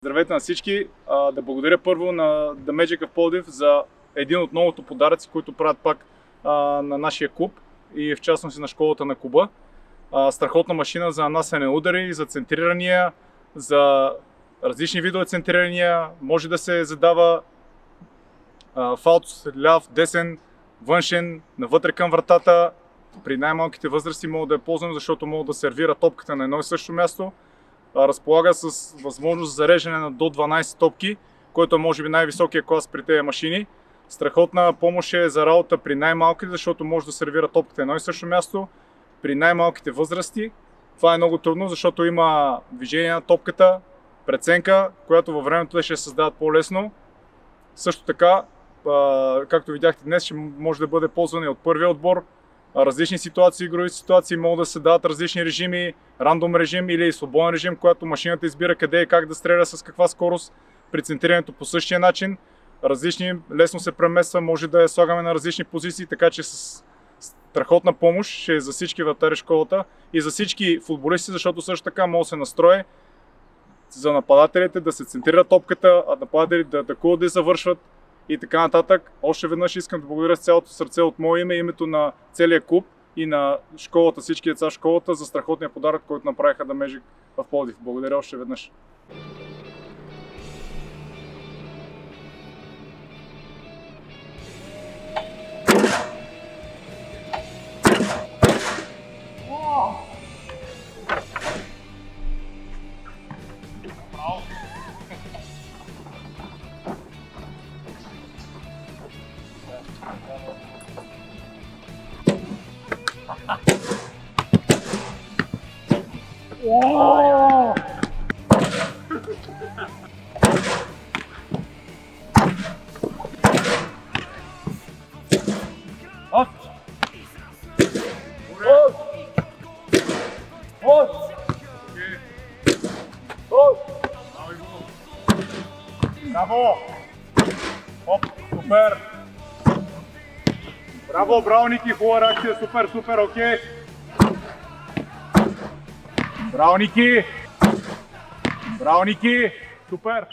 Здравейте на всички! Да благодаря първо на The Magic of Пловдив за един от многото подаръци, които правят пак на нашия клуб и в частност и на школата на клуба. Страхотна машина за нанасяне удари, за центрирания, за различни видове центрирания. Може да се задава фаут ляв, десен, външен, навътре към вратата. При най-малките възрасти могат да я ползвам, защото могат да сервира топката на едно и също място. Разполага с възможност за зареждане на до 12 топки, който е може би най-високия клас при тези машини. Страхотна помощ е за работа при най-малките, защото може да сервира топката на едно и също място. При най-малките възрасти това е много трудно, защото има движение на топката, преценка, която във времето ще се създават по-лесно. Също така, както видяхте днес, ще може да бъде ползване от първия отбор. Различни ситуации, игрови ситуации могат да се дават различни режими, рандом режим или свободен режим, когато машината избира къде и как да стреля, с каква скорост, при центрирането по същия начин. Различни, лесно се премества, може да я слагаме на различни позиции, така че с страхотна помощ ще е за всички вратари школата и за всички футболисти, защото също така може да се настрои за нападателите да се центрира топката, а нападателите да атакуват, да завършват и така нататък. Още веднъж искам да благодаря с цялото сърце от мое име, името на целия клуб и на школата, всички деца в школата за страхотния подарък, който направиха The Magic в Пловдив. Благодаря още веднъж. Wow! Up! Браво! Оп, супер! Браво, браво, Ники, хубава реакция, супер, окей! Браво, Ники! Браво, Ники! Супер!